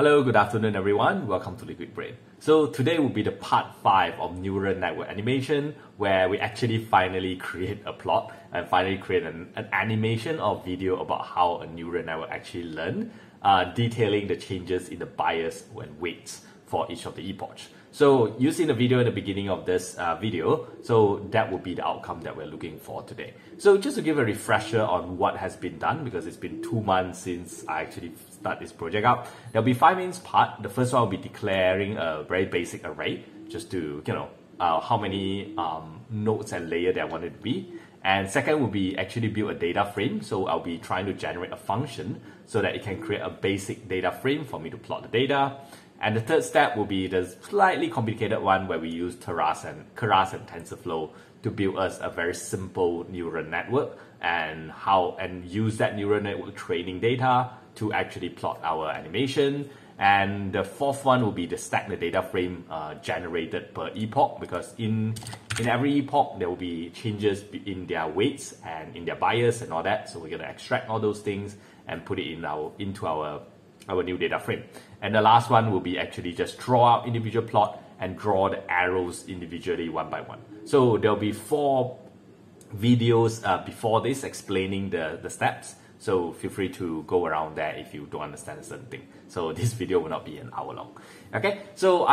Hello, good afternoon everyone. Welcome to Liquid Brain. So today will be the part 5 of neural network animation, where we actually finally create a plot and finally create an animation or video about how a neural network actually learn, detailing the changes in the bias and weights for each of the epochs. So you see the video in the beginning of this video, so that would be the outcome that we're looking for today. So just to give a refresher on what has been done, because it's been 2 months since I actually start this project up, there'll be 5 main parts. The first one will be declaring a very basic array, just to, how many nodes and layers that I want it to be. And second will be actually build a data frame. So I'll be trying to generate a function so that it can create a basic data frame for me to plot the data. And the third step will be the slightly complicated one where we use Keras and TensorFlow to build us a very simple neural network and use that neural network training data to actually plot our animation. And the fourth one will be the stack the data frame generated per epoch, because in every epoch there will be changes in their weights and in their bias and all that. So we're going to extract all those things and put it into our new data frame. And the last one will be actually just draw out individual plot and draw the arrows individually one by one. So there'll be 4 videos before this explaining the steps. So feel free to go around there if you don't understand a certain thing. So this video will not be an hour long. Okay, so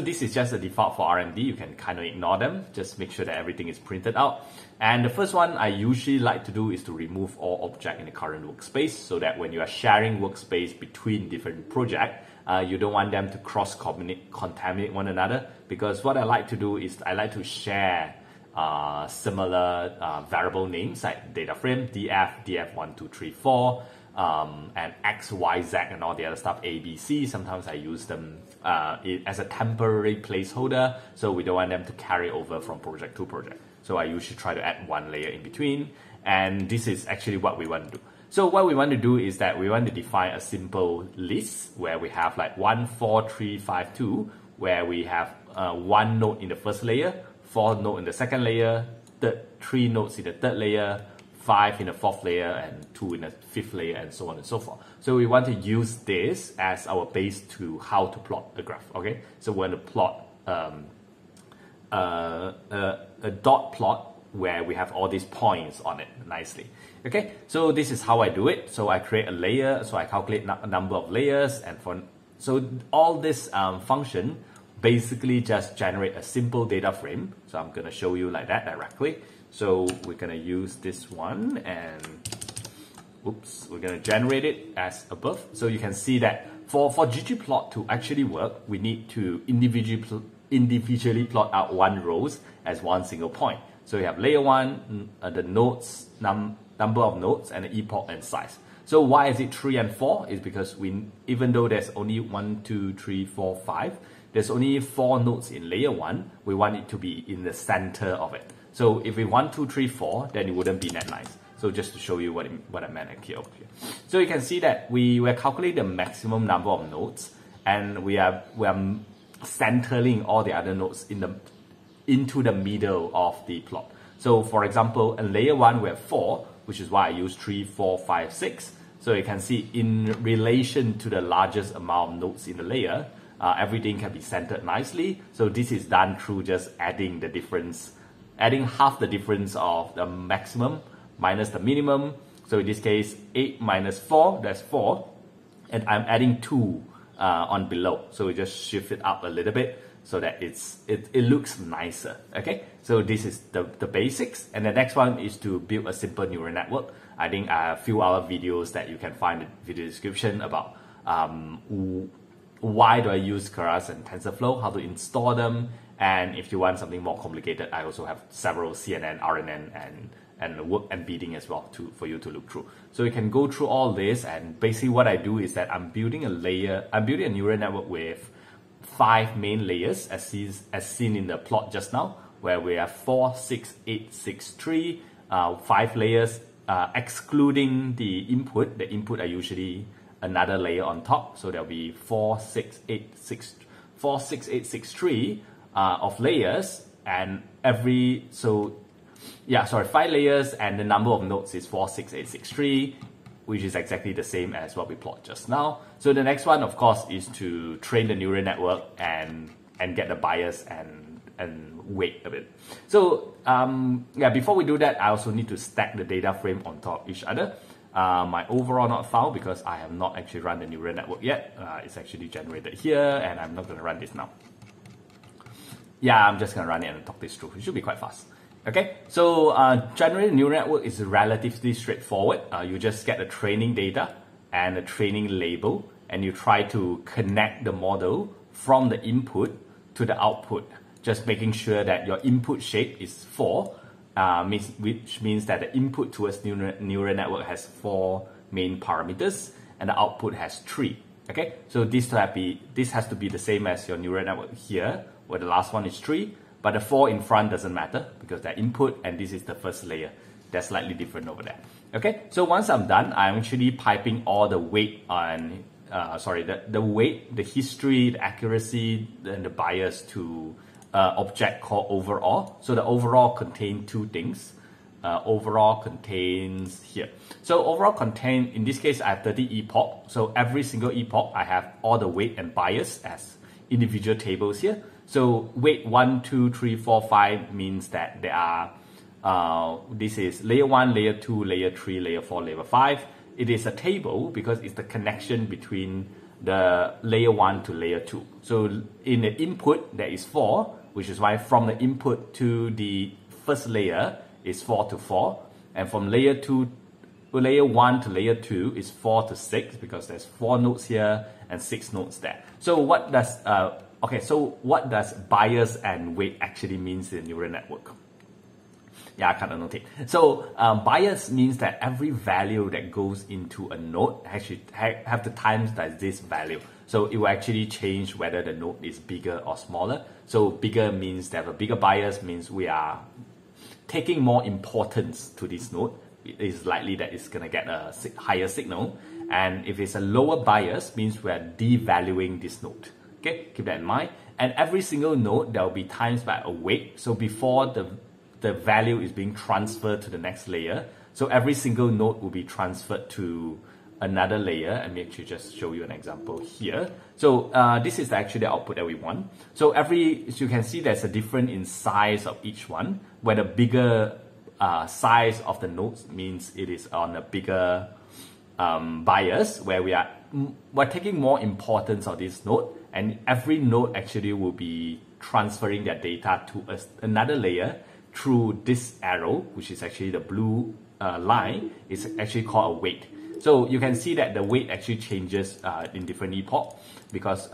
this is just a default for RMD. You can kind of ignore them. Just make sure that everything is printed out. And the first one I usually like to do is to remove all objects in the current workspace, so that when you are sharing workspace between different projects, you don't want them to contaminate one another. Because what I like to do is I like to share similar variable names like data frame, df1, 2, 3, 4, and x, y, z, and all the other stuff, a, b, c. Sometimes I use them as a temporary placeholder, so we don't want them to carry over from project to project. So I usually try to add 1 layer in between, and this is actually what we want to do. So what we want to do is that we want to define a simple list where we have like 1, 4, 3, 5, 2, where we have 1 node in the first layer, 4 nodes in the second layer, 3 nodes in the third layer, 5 in the fourth layer, and 2 in the fifth layer, and so on and so forth. So we want to use this as our base to how to plot a graph. Okay, so we're going to plot a dot plot where we have all these points on it nicely. Okay, so this is how I do it. So I create a layer, so I calculate a number of layers, and so all this function basically just generate a simple data frame. So I'm going to show you like that directly. So we're going to use this one, and we're going to generate it as above. So you can see that for ggplot to actually work, we need to individually plot out 1 rows as 1 single point. So we have layer 1, the nodes, number of nodes, and the epoch and size. So why is it 3 and 4? Is because even though there's only 1, 2, 3, 4, 5, there's only 4 nodes in layer 1, we want it to be in the center of it. So if we 1, 2, 3, 4, then it wouldn't be that nice. So just to show you what I meant here. So you can see that we were calculating the maximum number of nodes, and we are centering all the other nodes into the middle of the plot. So for example, in layer 1 we have 4, which is why I use 3, 4, 5, 6. So you can see in relation to the largest amount of nodes in the layer, everything can be centered nicely. So this is done through just adding half the difference of the maximum minus the minimum. So in this case, 8 minus 4, that's 4. And I'm adding 2 on below. So we just shift it up a little bit so that it looks nicer. Okay, so this is the basics. And the next one is to build a simple neural network. I think a few other videos that you can find in the video description about why do I use Keras and TensorFlow, how to install them, and if you want something more complicated, I also have several CNN, RNN, and work embedding as well for you to look through. So you can go through all this, and basically what I do is that I'm building a neural network with 5 main layers as seen in the plot just now, where we have 4, 6, 8, 6, 3, 5 layers, excluding the input. The input are usually another layer on top, so there'll be 4, 6, 8, 6, 3 of layers, and 5 layers, and the number of nodes is 4, 6, 8, 6, 3. which is exactly the same as what we plot just now. So the next one, of course, is to train the neural network and get the bias and weight a bit. So yeah, before we do that, I also need to stack the data frame on top of each other. My overall not found because I have not actually run the neural network yet. It's actually generated here, and I'm not going to run this now. Yeah, I'm just going to run it and talk this through. It should be quite fast. Okay, so generating neural network is relatively straightforward. You just get the training data and the training label, and you try to connect the model from the input to the output, just making sure that your input shape is 4, which means that the input towards neural network has 4 main parameters, and the output has 3. Okay, so this has to be the same as your neural network here, where the last one is 3, but the 4 in front doesn't matter because they're input, and this is the first layer. That's slightly different over there. Okay, so once I'm done, I'm actually piping all the weight on, the weight, the history, the accuracy, and the bias to object called overall. So the overall contains 2 things. Overall contains here. So overall contain, in this case, I have 30 epoch. So every single epoch, I have all the weight and bias as individual tables here. So weight 1, 2, 3, 4, 5 means that there are, this is layer 1, layer 2, layer 3, layer 4, layer 5. It is a table because it's the connection between the layer 1 to layer 2. So in the input, there is 4, which is why from the input to the first layer is 4 to 4. And from layer 1 to layer 2 is 4 to 6 because there's 4 nodes here and 6 nodes there. So what does what does bias and weight actually means in neural network? Yeah, I can't annotate. So bias means that every value that goes into a node actually have the times that this value. So it will actually change whether the node is bigger or smaller. So bigger means that a bigger bias means we are taking more importance to this node. It is likely that it's going to get a higher signal. And if it's a lower bias, means we are devaluing this node. Okay, keep that in mind. And every single node, there will be times by a weight. So before the value is being transferred to the next layer, so every single node will be transferred to another layer. And me actually just show you an example here. So this is actually the output that we want. So as you can see, there's a difference in size of each one, where the bigger size of the nodes means it is on a bigger bias, where we're taking more importance of this node, and every node actually will be transferring their data to another layer through this arrow, which is actually the blue line. Is actually called a weight. So you can see that the weight actually changes in different epoch because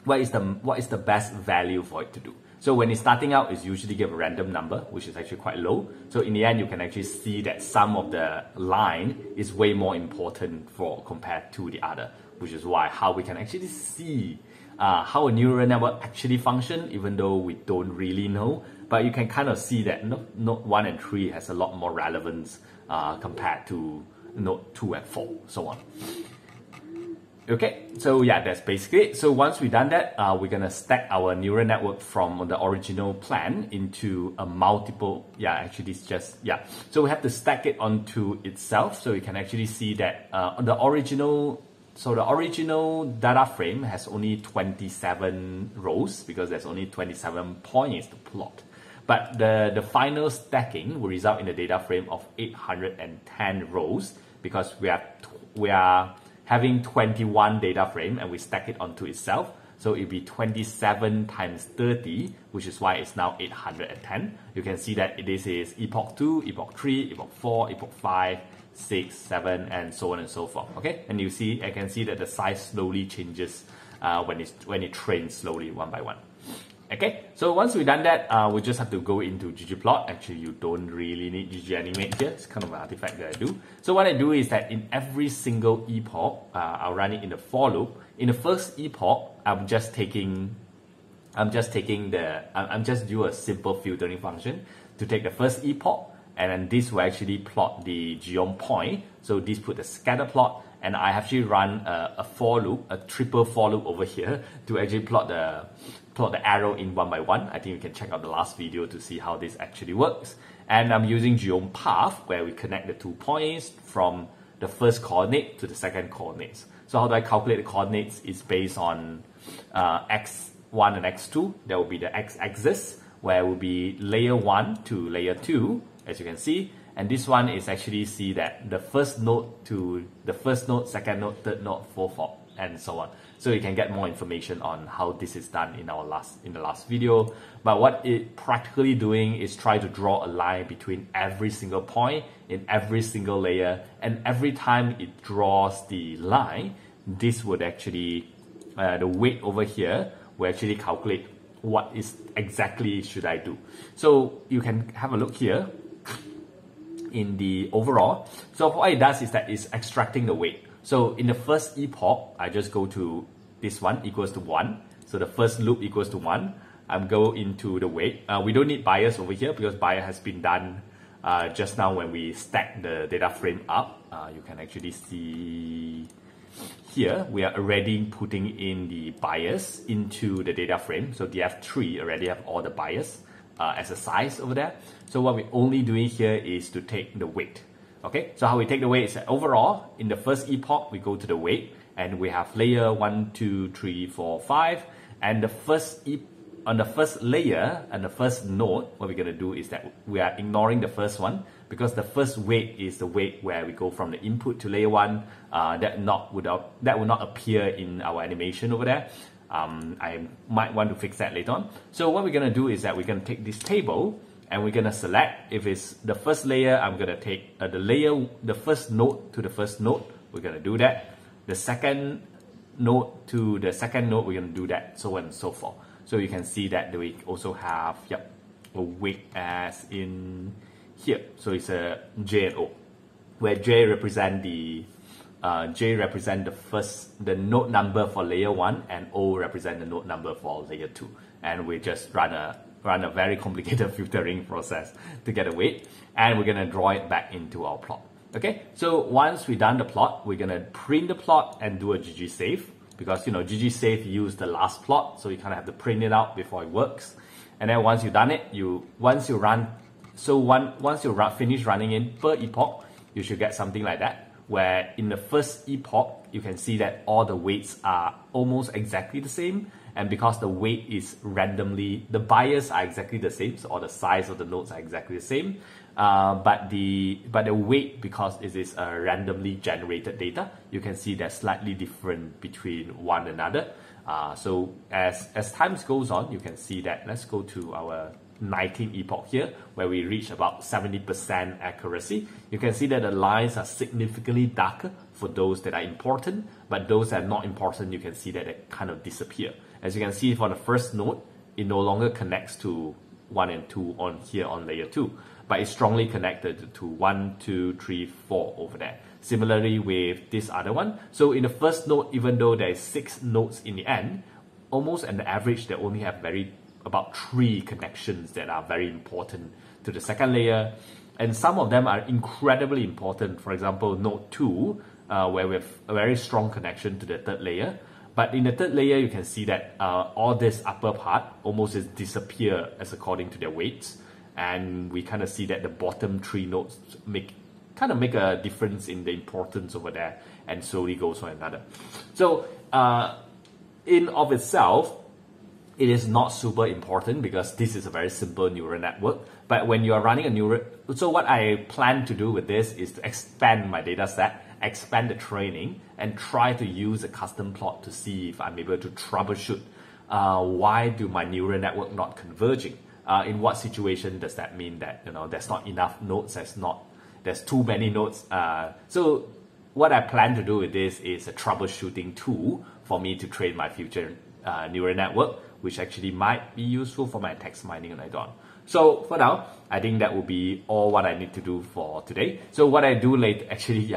what is the best value for it to do. So when it's starting out, it's usually give a random number, which is actually quite low. So in the end, you can actually see that some of the line is way more important compared to the other, which is how we can actually see how a neural network actually function, even though we don't really know. But you can kind of see that node 1 and 3 has a lot more relevance compared to node 2 and 4, so on. Okay, so yeah, that's basically it. So once we've done that, we're gonna stack our neural network from the original plan into a multiple, So we have to stack it onto itself, so you can actually see that the original data frame has only 27 rows because there's only 27 points to plot. But the final stacking will result in a data frame of 810 rows because we are having 21 data frame and we stack it onto itself. So it'll be 27 times 30, which is why it's now 810. You can see that this is epoch 2, epoch 3, epoch 4, epoch 5, 6, 7, and so on and so forth. Okay, and I can see that the size slowly changes when it trains slowly one by one. Okay, so once we've done that, we just have to go into ggplot. Actually, you don't really need ggAnimate here. It's kind of an artifact that I do. So what I do is that in every single epoch, I'll run it in the for loop. In the first epoch, I'm just do a simple filtering function to take the first epoch, and then this will actually plot the geom point. So this put the scatter plot, and I actually run a for loop, a triple for loop over here to actually plot plot the arrow in one by one. I think you can check out the last video to see how this actually works. And I'm using geom path, where we connect the 2 points from the first coordinate to the second coordinates. So how do I calculate the coordinates? It's based on x1 and x2. There will be the x-axis, where it will be layer 1 to layer 2, as you can see. And this one is actually see that the first node to the first node, second node, third node, fourth node, and so on. So you can get more information on how this is done in the last video. But what it practically doing is try to draw a line between every single point in every single layer, and every time it draws the line, this would actually the weight over here will actually calculate what is exactly should I do. So you can have a look here in the overall. So what it does is that it's extracting the weight. So in the first epoch, I just go to this one equals to 1. So the first loop equals to 1. I'm go into the weight. We don't need bias over here because bias has been done just now when we stack the data frame up. You can actually see here we are already putting in the bias into the data frame. So DF3 already have all the bias as a size over there. So what we're only doing here is to take the weight. Okay, so how we take the weight is that overall in the first epoch we go to the weight, and we have layer 1, 2, 3, 4, 5, and the first on the first layer and the first node, what we're going to do is that we are ignoring the first one, because the first weight is the weight where we go from the input to layer 1. That will not appear in our animation over there. I might want to fix that later on. So what we're going to do is that we're going to take this table and we're going to select, if it's the first layer, I'm going to take the first node to the first node. We're going to do that. The second node to the second node, we're going to do that, so on and so forth. So you can see that we also have a weight as in here. So it's a J and O, where J represent the the node number for layer 1, and O represent the node number for layer 2. And we just run a very complicated filtering process to get a weight, and we're going to draw it back into our plot. Okay, so once we've done the plot, we're going to print the plot and do a ggSave, because ggSave use the last plot, so you kind of have to print it out before it works. And then once you've done it, once you finish running in per epoch, you should get something like that, where in the first epoch you can see that all the weights are almost exactly the same. And because the weight is randomly, the bias are exactly the same, so all the size of the nodes are exactly the same. But the weight, because it is a randomly generated data, you can see they're slightly different between one another. So as time goes on, you can see that. Let's go to our 19th epoch here, where we reach about 70% accuracy. You can see that the lines are significantly darker for those that are important, but those that are not important, you can see that they kind of disappear. As you can see for the first node, it no longer connects to 1 and 2 on here on layer 2, but it's strongly connected to 1, 2, 3, 4 over there. Similarly with this other one. So in the first node, even though there's 6 nodes in the end, almost on the average, they only have about 3 connections that are very important to the second layer. And some of them are incredibly important. For example, node 2, where we have a very strong connection to the third layer. But in the third layer, you can see that all this upper part almost is disappear as according to their weights. And we kind of see that the bottom 3 nodes make a difference in the importance over there, and slowly goes on another. So in of itself, it is not super important because this is a very simple neural network. But when you are running a neural, so what I plan to do with this is to expand my data set, expand the training, and try to use a custom plot to see if I'm able to troubleshoot why do my neural network not converging. In what situation does that mean that there's not enough nodes, there's too many nodes. So what I plan to do with this is a troubleshooting tool for me to train my future neural network, which actually might be useful for my text mining later on. So for now, I think that will be all what I need to do for today. So what I do later,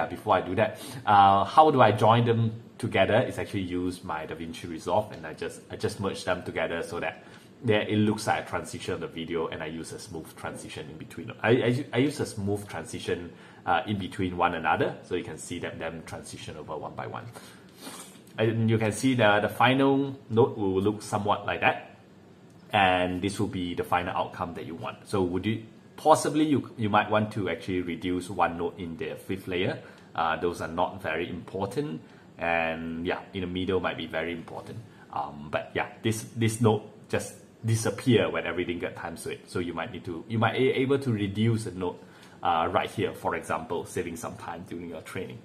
before I do that, how do I join them together is actually use my DaVinci Resolve, and I just merge them together so that it looks like a transition of the video, and I use a smooth transition in between. I use a smooth transition in between one another, so you can see them transition over one by one. And you can see the final node will look somewhat like that. and this will be the final outcome that you want. So would you possibly you might want to actually reduce one node in the fifth layer. Those are not very important, and yeah, in the middle might be very important. But yeah, this node just disappear when everything get times to it. So you might be able to reduce a node right here, for example, saving some time during your training.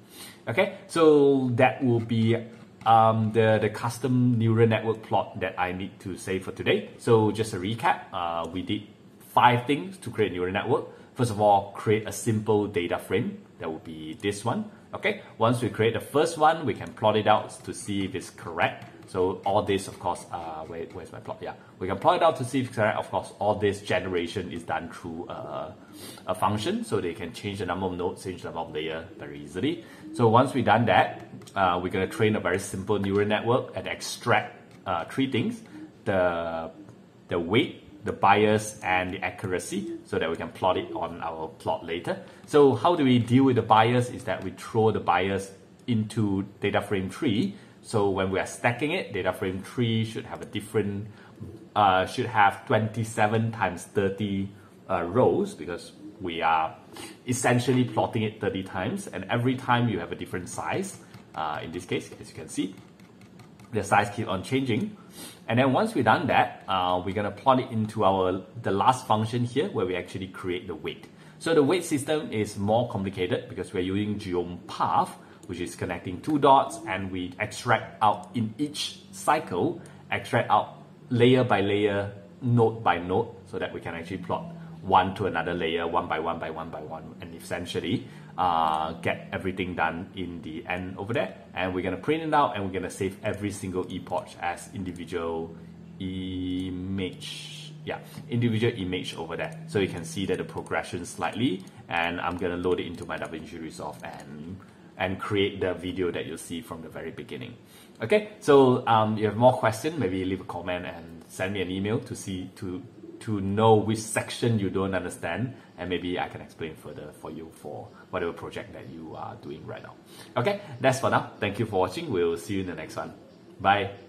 Okay, so that will be the custom neural network plot that I need to say for today. So just a recap, we did 5 things to create a neural network. First of all, create a simple data frame. That will be this one. Okay, once we create the first one, we can plot it out to see if it's correct. So all this, of course, where's my plot? Yeah, we can plot it out to see if it's correct. Of course, all this generation is done through a function, so they can change the number of nodes, change the number of layers very easily. So once we've done that, we're going to train a very simple neural network and extract 3 things: the weight, the bias, and the accuracy, so that we can plot it on our plot later. So how do we deal with the bias? Is that we throw the bias into data frame 3. So when we are stacking it, data frame 3 should have a different, should have 27 times 30 rows, because we are essentially plotting it 30 times, and every time you have a different size. In this case, as you can see, the size keeps on changing. And then once we've done that, we're going to plot it into the last function here, where we actually create the weight. So the weight system is more complicated because we're using geopath, which is connecting 2 dots, and we extract out in each cycle, extract out layer by layer, node by node, so that we can actually plot one to another layer, one by one by one by one, and essentially get everything done in the end over there. And we're going to print it out, and we're going to save every single epoch as individual image. Yeah, individual image over there. So you can see that the progression slightly, and I'm going to load it into my DaVinci Resolve and create the video that you'll see from the very beginning. Okay, so you have more questions, maybe leave a comment and send me an email to know which section you don't understand, and maybe I can explain further for you for whatever project that you are doing right now. Okay, that's for now. Thank you for watching. We'll see you in the next one. Bye.